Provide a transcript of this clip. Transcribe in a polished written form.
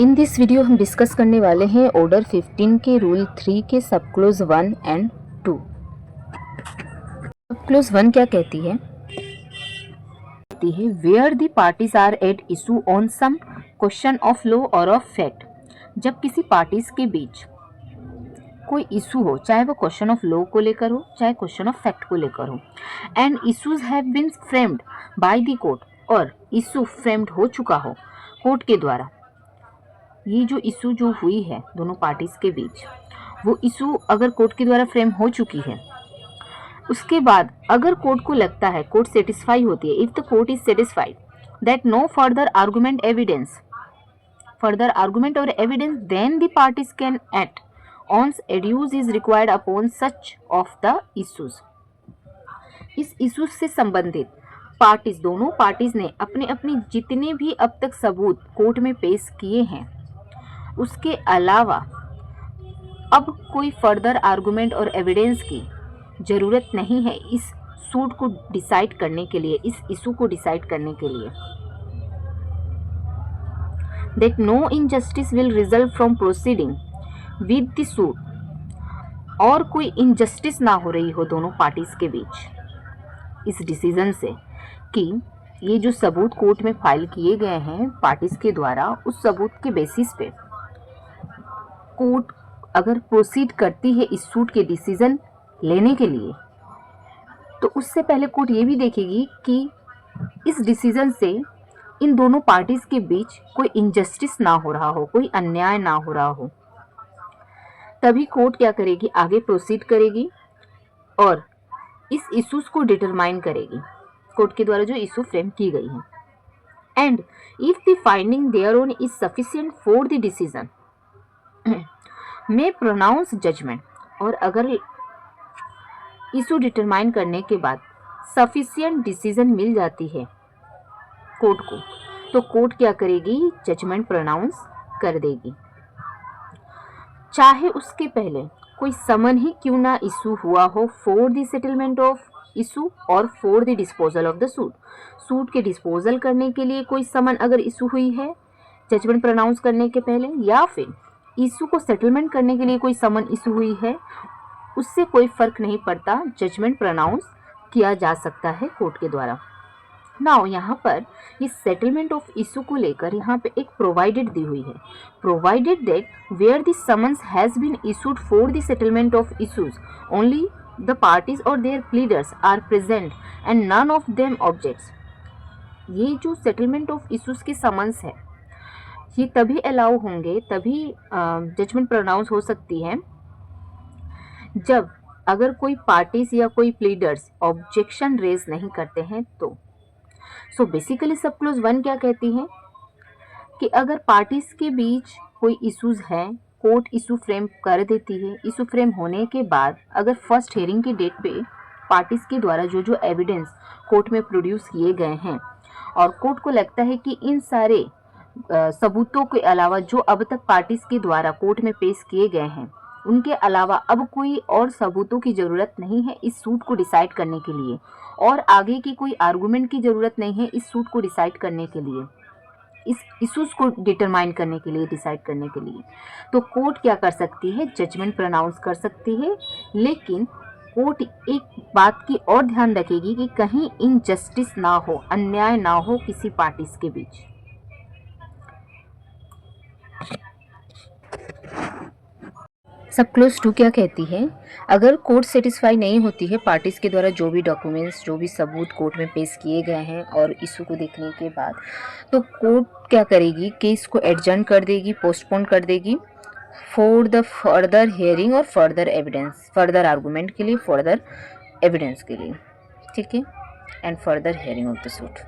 In this video हम discuss करने वाले हैं ऑर्डर 15 के रूल 3 के सब क्लोज 1 एंड 2। सब क्लोज 1 क्या कहती है? Where the parties are at issue on some question of law और ऑफ फैक्ट। जब किसी पार्टीज के बीच कोई इशू हो, चाहे वो क्वेश्चन ऑफ लॉ को लेकर हो, चाहे क्वेश्चन ऑफ फैक्ट को लेकर हो, and issues have been framed by the court, और इशू फ्रेम्ड हो चुका हो कोर्ट के द्वारा। ये जो इशू जो हुई है दोनों पार्टीज के बीच, वो इशू अगर कोर्ट के द्वारा फ्रेम हो चुकी है, उसके बाद अगर कोर्ट को लगता है, कोर्ट सेटिस्फाई होती है, if the court is satisfied that no further argument or evidence than the parties can act on adduce is required upon such of the issues. इस इशूज से संबंधित पार्टीज, दोनों पार्टीज ने अपने अपने जितने भी अब तक सबूत कोर्ट में पेश किए हैं, उसके अलावा अब कोई फर्दर आर्गुमेंट और एविडेंस की ज़रूरत नहीं है इस सूट को डिसाइड करने के लिए, इस इशू को डिसाइड करने के लिए। That no injustice will result from proceeding with the suit, और कोई इनजस्टिस ना हो रही हो दोनों पार्टीज के बीच इस डिसीजन से, कि ये जो सबूत कोर्ट में फाइल किए गए हैं पार्टीज के द्वारा, उस सबूत के बेसिस पे कोर्ट अगर प्रोसीड करती है इस सूट के डिसीजन लेने के लिए, तो उससे पहले कोर्ट ये भी देखेगी कि इस डिसीजन से इन दोनों पार्टीज के बीच कोई इनजस्टिस ना हो रहा हो, कोई अन्याय ना हो रहा हो। तभी कोर्ट क्या करेगी, आगे प्रोसीड करेगी और इस इशूज को डिटरमाइन करेगी, कोर्ट के द्वारा जो इशू फ्रेम की गई है। And if the finding thereon is sufficient for the decision may pronounce judgment, और अगर इशू डिटरमाइन करने के बाद सफिशिएंट डिसीजन मिल जाती है कोर्ट को, तो कोर्ट क्या करेगी, जजमेंट प्रोनाउंस कर देगी, चाहे उसके पहले कोई समन ही क्यों ना इशू हुआ हो for the settlement of issue or for the disposal of the suit. Suit के डिस्पोजल करने के लिए कोई समन अगर इशू हुई है जजमेंट प्रोनाउंस करने के पहले, या फिर इशू को सेटलमेंट करने के लिए कोई समन इशू हुई है, उससे कोई फर्क नहीं पड़ता, जजमेंट प्रोनाउंस किया जा सकता है कोर्ट के द्वारा। नाउ यहाँ पर इस सेटलमेंट ऑफ इशू को लेकर यहाँ पे एक प्रोवाइडेड दी हुई है, provided that where the summons has been issued for the settlement of issues only the parties or their pleaders are present and none of them objects. ये जो सेटलमेंट ऑफ इशूज के समन्स है, ये तभी allow होंगे, तभी judgement pronounce हो सकती है जब अगर कोई पार्टीज या कोई प्लीडर्स ऑब्जेक्शन रेज नहीं करते हैं तो। सो बेसिकली सब क्लोज 1 क्या कहती है कि अगर पार्टीज के बीच कोई इश्यूज है, कोर्ट इशू फ्रेम कर देती है, इशू फ्रेम होने के बाद अगर फर्स्ट हियरिंग की डेट पे पार्टीज के द्वारा जो जो एविडेंस कोर्ट में प्रोड्यूस किए गए हैं, और कोर्ट को लगता है कि इन सारे सबूतों के अलावा जो अब तक पार्टीज के द्वारा कोर्ट में पेश किए गए हैं, उनके अलावा अब कोई और सबूतों की ज़रूरत नहीं है इस सूट को डिसाइड करने के लिए, और आगे की कोई आर्गुमेंट की ज़रूरत नहीं है इस सूट को डिसाइड करने के लिए, इस इशूज़ को डिटरमाइन करने के लिए, डिसाइड करने के लिए, तो कोर्ट क्या कर सकती है, जजमेंट प्रोनाउंस कर सकती है। लेकिन कोर्ट एक बात की और ध्यान रखेगी कि कहीं इनजस्टिस ना हो, अन्याय ना हो किसी पार्टीज के बीच। सब क्लोज 2 क्या कहती है, अगर कोर्ट सेटिस्फाई नहीं होती है पार्टीज के द्वारा जो भी डॉक्यूमेंट्स, जो भी सबूत कोर्ट में पेश किए गए हैं और इशू को देखने के बाद, तो कोर्ट क्या करेगी, केस को एडजर्न कर देगी, पोस्टपोन कर देगी फॉर द फर्दर हियरिंग और फर्दर एविडेंस, फर्दर आर्गूमेंट के लिए, फर्दर एविडेंस के लिए, ठीक है, and further hearing of the suit.